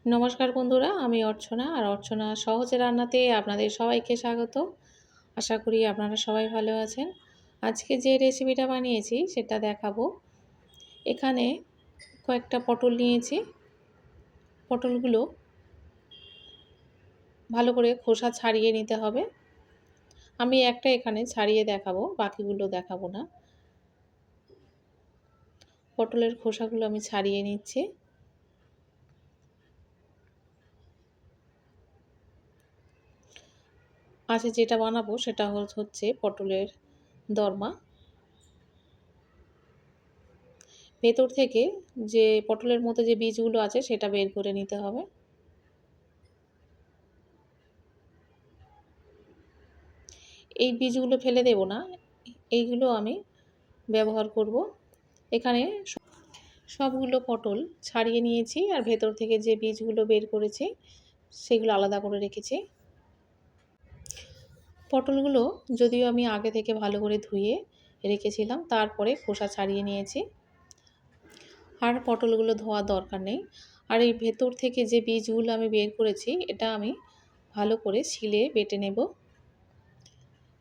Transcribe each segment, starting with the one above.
নমস্কার বন্ধুরা, আমি অর্চনা আর অর্চনা সহজে রান্নাতে আপনাদের সবাইকে স্বাগত। আশা করি আপনারা সবাই ভালো আছেন। আজকে যে রেসিপিটা বানিয়েছি সেটা দেখাবো। এখানে কয়েকটা পটল নিয়েছি। পটলগুলো ভালো করে খোসা ছাড়িয়ে নিতে হবে। আমি একটা এখানে ছাড়িয়ে দেখাবো, বাকিগুলো দেখাবো না। পটলের খোসাগুলো আমি ছাড়িয়ে নিচ্ছি। আজকে যেটা বানাবো সেটা হচ্ছে পটলের দরমা। ভেতর থেকে যে পটলের মধ্যে যে বীজগুলো আছে সেটা বের করে নিতে হবে। এই বীজগুলো ফেলে দেব না, এইগুলো আমি ব্যবহার করব। এখানে সবগুলো পটল ছাড়িয়ে নিয়েছি আর ভেতর থেকে যে বীজগুলো বের করেছি সেগুলো আলাদা করে রেখেছি। পটলগুলো যদিও আমি আগে থেকে ভালো করে ধুয়ে রেখেছিলাম, তারপরে খোসা ছাড়িয়ে নিয়েছি। আর পটলগুলো ধোয়ার দরকার নেই। আর এই ভেতর থেকে যে বীজগুলো আমি বের করেছি এটা আমি ভালো করে শিলে বেটে নেব।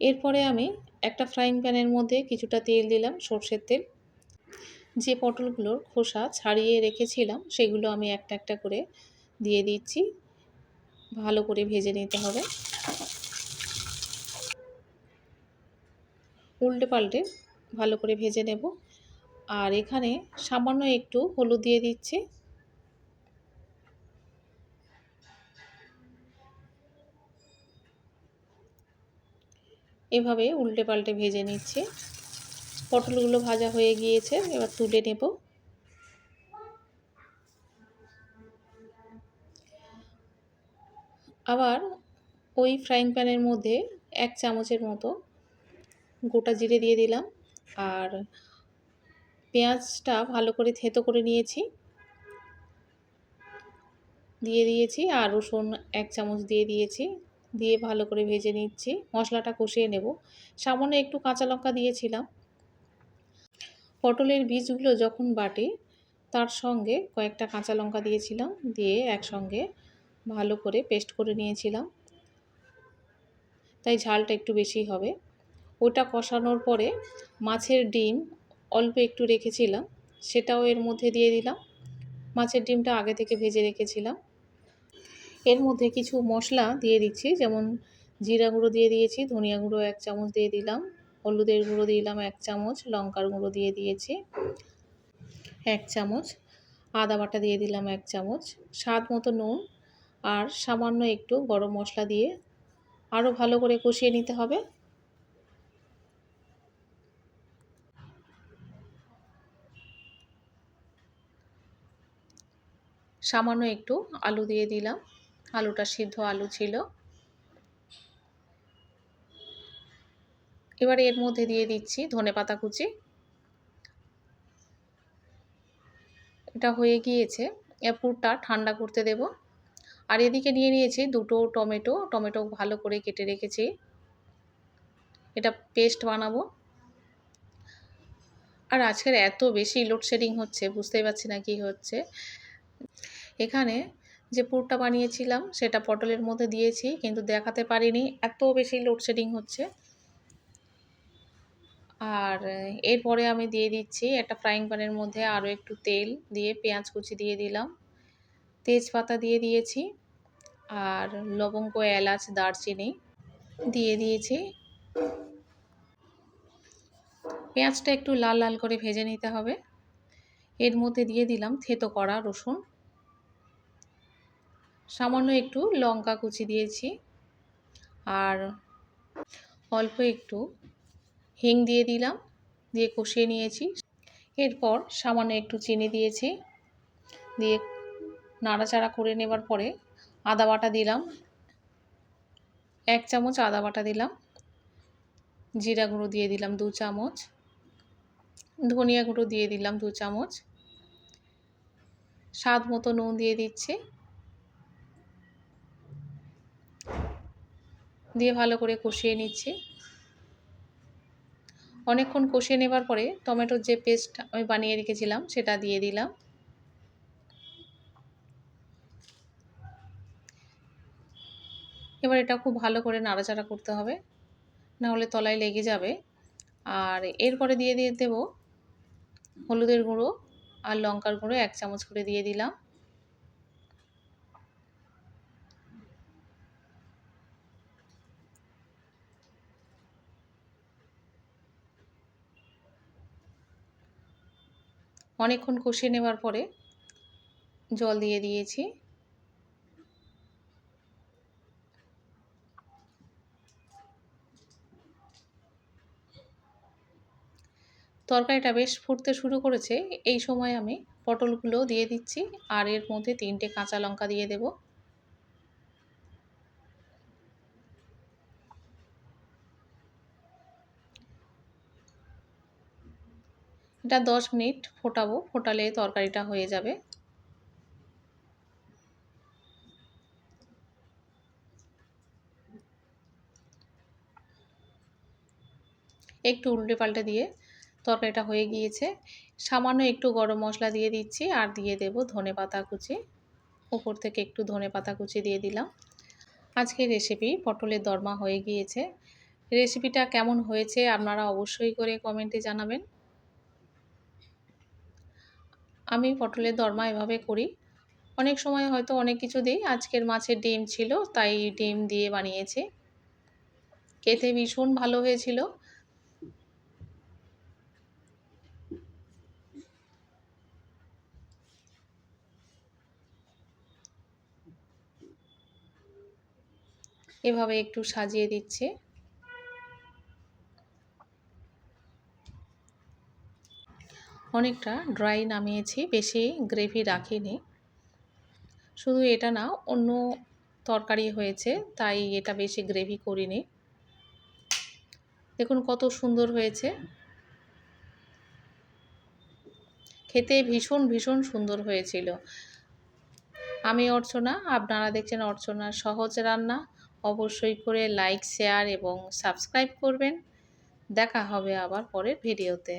এরপরে আমি একটা ফ্রাইং প্যানের মধ্যে কিছুটা তেল দিলাম, সরষের তেল। যে পটলগুলোর খোসা ছাড়িয়ে রেখেছিলাম সেগুলো আমি একটা একটা করে দিয়ে দিচ্ছি। ভালো করে ভেজে নিতে হবে, উল্টে পাল্টে ভালো করে ভেজে নেব। আর এখানে সামান্য একটু হলুদ দিয়ে দিচ্ছি। এভাবে উল্টে পাল্টে ভেজে নিচ্ছি। পটলগুলো ভাজা হয়ে গিয়েছে, এবার তুলে নেব। আবার ওই ফ্রাইং প্যানের মধ্যে 1 চামচের মতো গোটা জিরে দিয়ে দিলাম। আর পেঁয়াজটা ভালো করে থেঁতো করে নিয়েছি, দিয়ে দিয়েছি। আর রসুন 1 চামচ দিয়ে দিয়েছি, দিয়ে ভালো করে ভেজে নিচ্ছি। মশলাটা কষিয়ে নেব। সামান্য একটু কাঁচা লঙ্কা দিয়েছিলাম। পটলের বীজগুলো যখন বাটি তার সঙ্গে কয়েকটা কাঁচা লঙ্কা দিয়েছিলাম, দিয়ে একসঙ্গে ভালো করে পেস্ট করে নিয়েছিলাম, তাই ঝালটা একটু বেশি হবে। ওটা কষানোর পরে মাছের ডিম অল্প একটু রেখেছিলাম, সেটাও এর মধ্যে দিয়ে দিলাম। মাছের ডিমটা আগে থেকে ভেজে রেখেছিলাম। এর মধ্যে কিছু মশলা দিয়ে দিচ্ছি, যেমন জিরা গুঁড়ো দিয়ে দিয়েছি, ধনিয়া গুঁড়ো 1 চামচ দিয়ে দিলাম, হলুদের গুঁড়ো দিলাম 1 চামচ, লঙ্কার গুঁড়ো দিয়ে দিয়েছি 1 চামচ, আদা বাটা দিয়ে দিলাম 1 চামচ, স্বাদ মতো নুন আর সামান্য একটু গরম মশলা দিয়ে আরও ভালো করে কষিয়ে নিতে হবে। সামান্য একটু আলু দিয়ে দিলাম, আলুটা সিদ্ধ আলু ছিল। এবার এর মধ্যে দিয়ে দিচ্ছি ধনেপাতা কুচি। এটা হয়ে গিয়েছে, পুরটা ঠান্ডা করতে দেব। আর এদিকে নিয়ে নিয়েছি দুটো টমেটো ভালো করে কেটে রেখেছি, এটা পেস্ট বানাবো। আর আজকের এত বেশি লোডশেডিং হচ্ছে, বুঝতেই পারছি না কি হচ্ছে। এখানে যে পুরটা বানিয়েছিলাম সেটা পটলের মধ্যে দিয়েছি, কিন্তু দেখাতে পারিনি, এত বেশি লোডশেডিং হচ্ছে। আর এরপরে আমি দিয়ে দিচ্ছি একটা ফ্রাইং প্যানের মধ্যে আরও একটু তেল দিয়ে পেঁয়াজ কুচি দিয়ে দিলাম, তেজপাতা দিয়ে দিয়েছি, আর লবঙ্গ, এলাচ, দারচিনি দিয়ে দিয়েছি। পেঁয়াজটা একটু লাল লাল করে ভেজে নিতে হবে। এর মধ্যে দিয়ে দিলাম থেঁতো করা রসুন, সামান্য একটু লঙ্কা কুচি দিয়েছি, আর অল্প একটু হিং দিয়ে দিলাম, দিয়ে কষিয়ে নিয়েছি। এরপর সামান্য একটু চিনি দিয়েছি, দিয়ে নাড়াচাড়া করে নেবার পরে আদা বাটা দিলাম, 1 চামচ আদা বাটা দিলাম, জিরা গুঁড়ো দিয়ে দিলাম 2 চামচ, ধনিয়া গুঁড়ো দিয়ে দিলাম 2 চামচ, স্বাদ মতো নুন দিয়ে দিচ্ছি, দিয়ে ভালো করে কষিয়ে নিচ্ছি। অনেকক্ষণ কষিয়ে নেবার পরে টমেটোর যে পেস্ট আমি বানিয়ে রেখেছিলাম সেটা দিয়ে দিলাম। এবার এটা খুব ভালো করে নাড়াচাড়া করতে হবে, না হলে তলায় লেগে যাবে। আর এরপরে দিয়ে দেব হলুদের গুঁড়ো আর লঙ্কার গুঁড়ো 1 চামচ করে দিয়ে দিলাম। অনেকক্ষণ কষিয়ে নেওয়ার পরে জল দিয়ে দিয়েছি। তরকারিটা বেশ ফুটতে শুরু করেছে। এই সময় আমি পটলগুলো দিয়ে দিচ্ছি আর এর মধ্যে 3টে কাঁচা লঙ্কা দিয়ে দেব। এটা 10 মিনিট ফোটাবো, ফোটালে তরকারিটা হয়ে যাবে। একটু উল্টে পাল্টে দিয়ে তরকারিটা হয়ে গিয়েছে। সামান্য একটু গরম মশলা দিয়ে দিচ্ছি আর দিয়ে দেব ধনেপাতা কুচি। উপর থেকে একটু ধনেপাতা কুচি দিয়ে দিলাম। আজকের রেসিপি পটলের দরমা হয়ে গিয়েছে। রেসিপিটা কেমন হয়েছে আপনারা অবশ্যই করে কমেন্টে জানাবেন। আমি পটলের দরমা এভাবে করি। অনেক সময় হয়তো অনেক কিছু দিই, আজকের মাছের ডিম ছিল তাই ডিম দিয়ে বানিয়েছি। খেতে ভীষণ ভালো হয়েছিল। এভাবে একটু সাজিয়ে দিচ্ছি। অনেকটা ড্রাই নামিয়েছি, বেশি গ্রেভি রাখিনি। শুধু এটা না, অন্য তরকারি হয়েছে তাই এটা বেশি গ্রেভি করিনি। দেখুন কত সুন্দর হয়েছে। খেতে ভীষণ ভীষণ সুন্দর হয়েছিল। আমি অর্চনা, আপনারা দেখছেন অর্চনার সহজ রান্না। অবশ্যই করে লাইক, শেয়ার এবং সাবস্ক্রাইব করবেন। দেখা হবে আবার পরের ভিডিওতে।